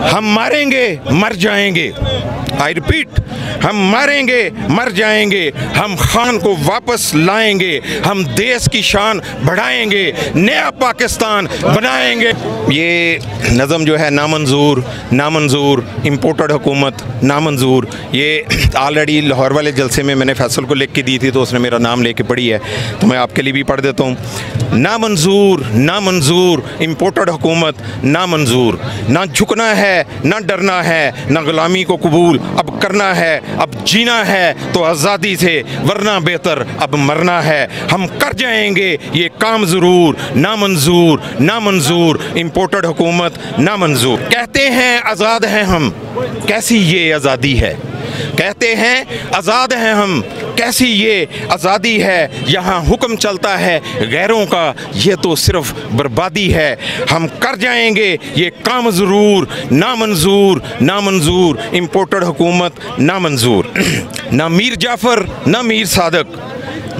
हम मारेंगे मर जाएंगे। आई रिपीट, हम मारेंगे मर जाएंगे, हम खान को वापस लाएंगे, हम देश की शान बढ़ाएंगे, नया पाकिस्तान बनाएंगे। ये नज़म जो है नामंजूर नामंजूर, इम्पोर्टेड हुकूमत नामंजूर, ये ऑलरेडी लाहौर वाले जलसे में मैंने फैसल को लिख के दी थी, तो उसने मेरा नाम लेके पढ़ी है, तो मैं आपके लिए भी पढ़ देता हूँ। नामंजूर नामंजूर, इम्पोर्टेड हुकूमत नामंजूर, ना झुकना है ना डरना है, ना गुलामी को कबूल अब करना है, अब जीना है तो आज़ादी से, वरना बेहतर अब मरना है। हम कर जाएंगे ये काम ज़रूर, नामंजूर नामंजूर, इम्पोर्टेड हुकूमत नामंजूर। कहते हैं आज़ाद हैं हम, कैसी ये आज़ादी है, कहते हैं आज़ाद हैं हम, कैसी ये आज़ादी है, यहाँ हुक्म चलता है गैरों का, ये तो सिर्फ बर्बादी है। हम कर जाएंगे ये काम ज़रूर, नामंजूर नामंजूर, इम्पोर्टेड हुकूमत नामंजूर। ना मीर जाफ़र ना मीर सादक,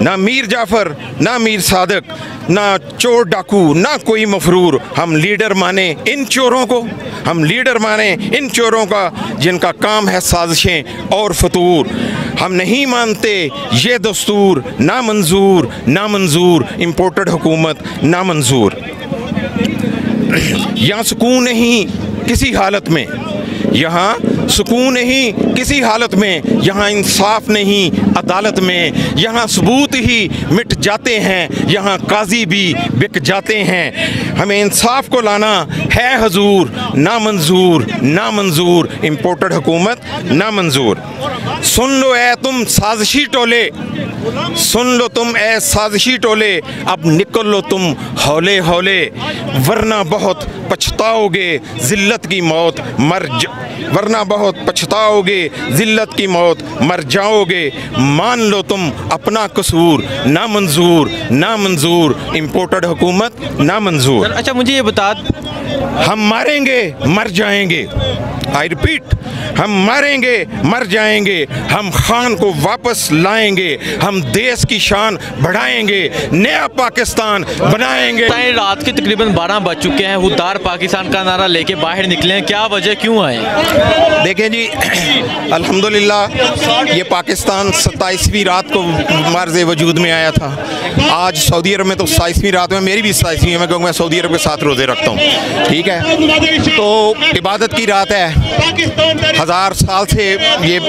ना मीर जाफ़र ना मीर सादक, ना चोर डाकू ना कोई मफरूर, हम लीडर माने इन चोरों को, हम लीडर माने इन चोरों का, जिनका काम है साजिशें और फतूर। हम नहीं मानते ये दस्तूर, नामंजूर नामंजूर, इम्पोर्टेड हुकूमत नामंजूर। यहाँ सुकून नहीं किसी हालत में, यहाँ सुकून नहीं किसी हालत में, यहाँ इंसाफ नहीं अदालत में, यहाँ सबूत ही मिट जाते हैं, यहाँ काजी भी बिक जाते हैं। हमें इंसाफ को लाना है हजूर, नामंजूर नामंजूर, इम्पोर्टेड हुकूमत नामंजूर। सुन लो ए तुम साजिशी टोले, सुन लो तुम ए साजिशी टोले, अब निकल लो तुम हौले हौले, वरना बहुत पछताओगे जिल्लत की मौत वरना बहुत पछताओगे जिल्लत की मौत मर जाओगे। मान लो तुम अपना कसूर, नामंजूर नामंजूर, इम्पोर्टेड हुकूमत नामंजूर। अच्छा मुझे ये बता, हम मारेंगे मर जाएंगे। आई रिपीट, हम मारेंगे मर जाएंगे, हम खान को वापस लाएंगे, हम देश की शान बढ़ाएंगे, नया पाकिस्तान बनाएंगे। रात के तकरीबन 12 बज चुके हैं, हुद्दार पाकिस्तान का नारा लेके बाहर निकले हैं, क्या वजह, क्यों आए? देखें जी, अल्हम्दुलिल्लाह ये पाकिस्तान 27वीं रात को मार्ज़े वजूद में आया था। आज सऊदी अरब में तो 27वीं रात में, मेरी भी 27वीं है, मैं कहूँगा सऊदी अरब के 7 रोज़े रखता हूँ, ठीक है। तो इबादत की रात है, 1000 साल से ये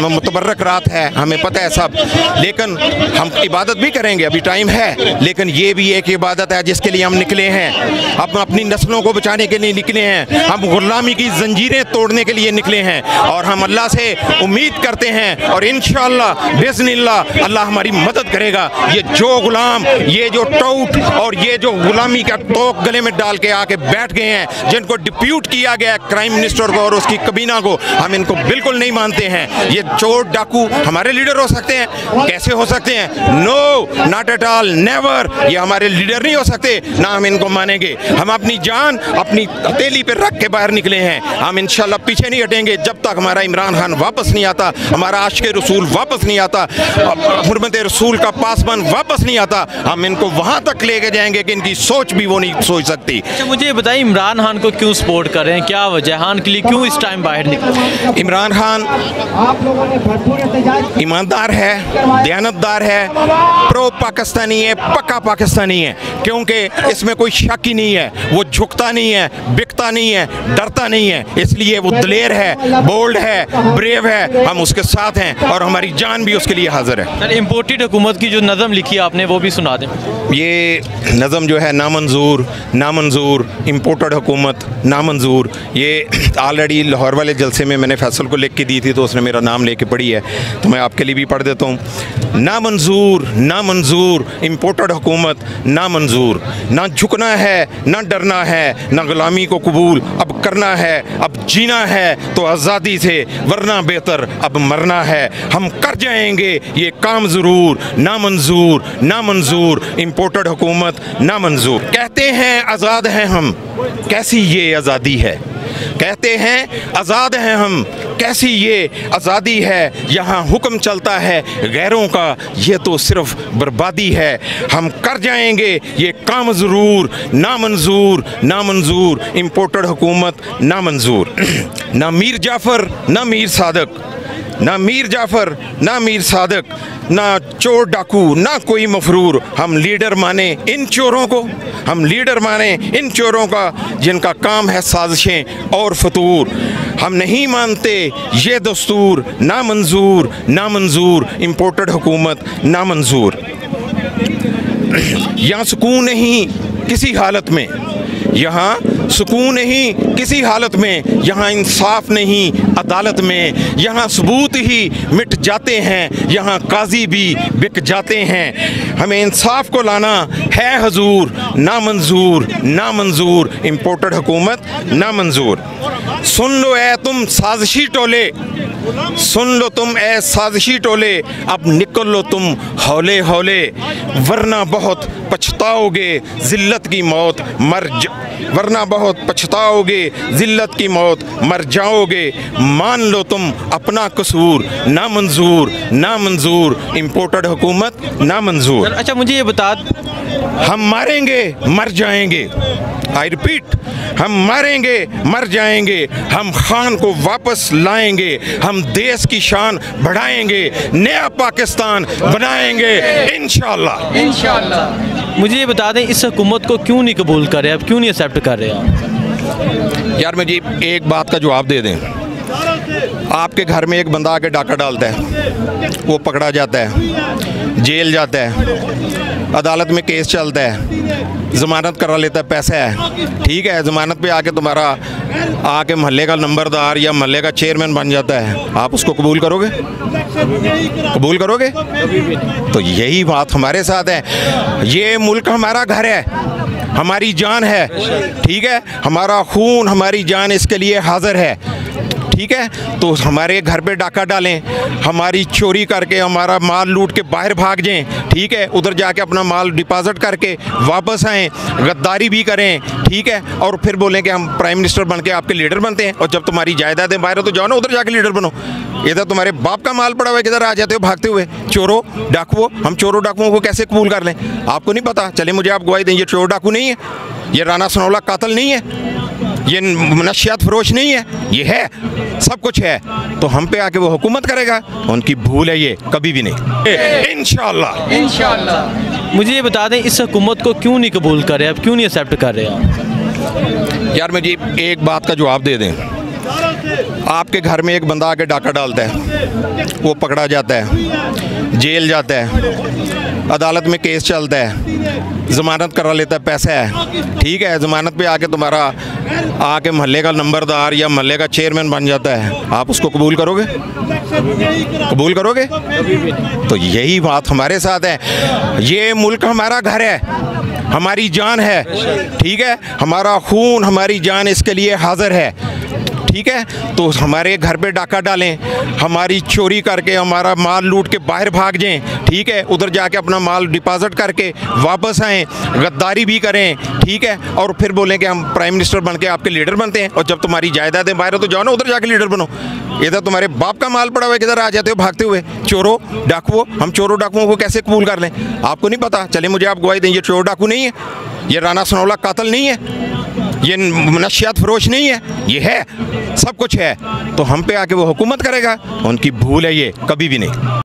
मुतबर्रक रात है, हमें पता है सब, लेकिन हम इबादत भी करेंगे, अभी टाइम है, लेकिन ये भी एक इबादत है जिसके लिए हम निकले हैं। हम अपनी नस्लों को बचाने के लिए निकले हैं, हम गुलामी की जंजीरें तोड़ने के लिए निकले हैं, और हम अल्लाह से उम्मीद करते हैं और इंशाअल्लाह बिज़निल्लाह अल्लाह हमारी मदद करेगा। ये जो गुलाम, ये जो टौट और ये जो गुलामी का तोक गले में डाल के आके बैठ गए हैं, जिनको डिप्यूट किया गया प्राइम मिनिस्टर को और उसकी कबीना को, हम इनको बिल्कुल नहीं मानते हैं। ये चोर डाकू हमारे लीडर हो सकते हैं? कैसे हो सकते हैं? No, not at all, never. ये हमारे लीडर नहीं हो सकते, ना हम इनको मानेंगे। हम अपनी जान अपनी हथेली पे रख के बाहर निकले हैं, हम इंशाल्लाह पीछे नहीं हटेंगे जब तक हमारा इमरान खान वापस नहीं आता, हमारा आशिक़ रसूल वापस नहीं आता, हुर्मत रसूल का पासबान वापस नहीं आता। हम इनको वहाँ तक लेके जाएंगे कि इनकी सोच भी वो नहीं सोच सकती। अच्छा मुझे बताइए, इमरान खान को क्यों सपोर्ट कर रहे हैं, क्या वजह, खान के लिए क्यों इस टाइम बाहर निकले? इमरान खान ईमानदार है, दयानतदार है, प्रो पाकिस्तानी है, पक्का पाकिस्तानी है, क्योंकि इसमें कोई शक ही नहीं है। वो झुकता नहीं है, बिकता नहीं है, डरता नहीं है, इसलिए वो दलेर है, बोल्ड है, ब्रेव है, हम उसके साथ हैं और हमारी जान भी उसके लिए हाजिर है। सर इम्पोर्टेड हुकूमत की जो नज़म लिखी आपने वो भी सुना दें। ये नज़म जो है नामंजूर नामंजूर, इम्पोर्टेड हुकूमत नामंजूर, ये ऑलरेडी लाहौर वाले जलसे में मैंने फैसल को लिख के दी थी, तो उसने मेरा नाम लेके पढ़ी है, तो मैं आपके लिए भी पढ़ देता हूँ। नामंजूर नामंजूर, इम्पोर्टेड हुकूमत नामंजूर, ना झुकना है ना डरना है, ना गुलामी को कबूल अब करना है, अब जीना है तो आज़ादी से, वरना बेहतर अब मरना है। हम कर जाएंगे ये काम ज़रूर, नामंजूर नामंजूर, इम्पोर्टेड हुकूमत नामंजूर। कहते हैं आज़ाद हैं हम, कैसी ये आज़ादी है, कहते हैं आज़ाद हैं हम, कैसी ये आज़ादी है, यहाँ हुक्म चलता है गैरों का, ये तो सिर्फ बर्बादी है। हम कर जाएंगे ये काम ज़रूर, नामंजूर नामंजूर, इम्पोर्टेड हुकूमत नामंजूर। ना मीर जाफ़र ना मीर सादक, ना मीर जाफ़र ना मीर सादक, ना चोर डाकू ना कोई मफरूर, हम लीडर माने इन चोरों को, हम लीडर माने इन चोरों का जिनका काम है साजिशें और फतूर। हम नहीं मानते ये दस्तूर, नामंजूर नामंजूर, इम्पोर्टेड हुकूमत नामंजूर। यहाँ सुकून नहीं किसी हालत में, यहाँ सुकून नहीं किसी हालत में, यहाँ इंसाफ नहीं अदालत में, यहाँ सबूत ही मिट जाते हैं, यहाँ काजी भी बिक जाते हैं। हमें इंसाफ को लाना है हजूर, नामंजूर नामंजूर, इम्पोर्टेड हुकूमत नामंजूर। सुन लो ए तुम साजिशी टोले, सुन लो तुम ए साजिशी टोले, अब निकल लो तुम हौले हौले, वरना बहुत पछताओगे जिल्लत की मौत वरना बहुत पछताओगे जिल्लत की मौत मर जाओगे। मान लो तुम अपना कसूर, नामंजूर नामंजूर, इम्पोर्टेड हुकूमत नामंजूर। अच्छा मुझे ये बता, हम मारेंगे मर जाएंगे, आई रिपीट, हम मारेंगे मर जाएंगे, हम खान को वापस लाएंगे, हम देश की शान बढ़ाएंगे, नया पाकिस्तान बनाएंगे इंशाअल्लाह इंशाअल्लाह। मुझे ये बता दें इस हुकूमत को क्यों नहीं कबूल कर रहे आप, क्यों नहीं एक्सेप्ट कर रहे आप? यार मुझे एक बात का जवाब दे दें, आपके घर में एक बंदा आके डाका डालता है, वो पकड़ा जाता है, जेल जाता है, अदालत में केस चलता है, ज़मानत करा लेता है, पैसा है, ठीक है, ज़मानत पे आके तुम्हारा आके मोहल्ले का नंबरदार या मोहल्ले का चेयरमैन बन जाता है, आप उसको कबूल करोगे? कबूल करोगे? तो यही बात हमारे साथ है। ये मुल्क हमारा घर है, हमारी जान है, ठीक है, हमारा खून हमारी जान इसके लिए हाजिर है, ठीक है। तो हमारे घर पे डाका डालें, हमारी चोरी करके हमारा माल लूट के बाहर भाग जाएं, ठीक है, उधर जाके अपना माल डिपॉजिट करके वापस आएँ, गद्दारी भी करें, ठीक है, और फिर बोलें कि हम प्राइम मिनिस्टर बन के आपके लीडर बनते हैं। और जब तुम्हारी जायदादें बाहर हो तो जाओ ना उधर जाके लीडर बनो। इधर तुम्हारे बाप का माल पड़ा हुआ है, किधर आ जाते हो भागते हुए, चोरों डाकुओं। हम चोरों डाकुओं को कैसे कबूल कर लें? आपको नहीं पता? चले मुझे आप गवाही दें, ये चोर डाकू नहीं है, ये राना सनौला कातिल नहीं है, ये नशियात फरोश नहीं है, ये है, सब कुछ है। तो हम पे आके वो हुकूमत करेगा, उनकी भूल है ये, कभी भी नहीं, इंशाअल्लाह इंशाअल्लाह। मुझे ये बता दें इस हुकूमत को क्यों नहीं कबूल कर रहे आप, क्यों नहीं एक्सेप्ट कर रहे आप? यार मुझे एक बात का जवाब दे दें, आपके घर में एक बंदा आके डाका डालता है, वो पकड़ा जाता है, जेल जाता है, अदालत में केस चलता है, ज़मानत करा लेता है, पैसा है, ठीक है, ज़मानत पे आके तुम्हारा आके मोहल्ले का नंबरदार या मोहल्ले का चेयरमैन बन जाता है, आप उसको कबूल करोगे? कबूल करोगे? तो यही बात हमारे साथ है। ये मुल्क हमारा घर है, हमारी जान है, ठीक है, हमारा खून हमारी जान इसके लिए हाजिर है, ठीक है। तो हमारे घर पे डाका डालें, हमारी चोरी करके हमारा माल लूट के बाहर भाग जाएं, ठीक है, उधर जाके अपना माल डिपॉजिट करके वापस आएँ, गद्दारी भी करें, ठीक है, और फिर बोलें कि हम प्राइम मिनिस्टर बन के आपके लीडर बनते हैं। और जब तुम्हारी जायदादें बाहर हो तो जाओ ना उधर जाके लीडर बनो। इधर तुम्हारे बाप का माल पड़ा हुआ है, किधर आ जाते हो भागते हुए, चोरों डाकुओं। हम चोरों डाकुओं को कैसे कबूल कर लें? आपको नहीं पता? चले मुझे आप गवाही दें, ये चोर डाकू नहीं है, ये राना सनौला कातिल नहीं है, ये नशियात फरोश नहीं है, ये है, सब कुछ है। तो हम पे आके वो हुकूमत करेगा, उनकी भूल है ये, कभी भी नहीं।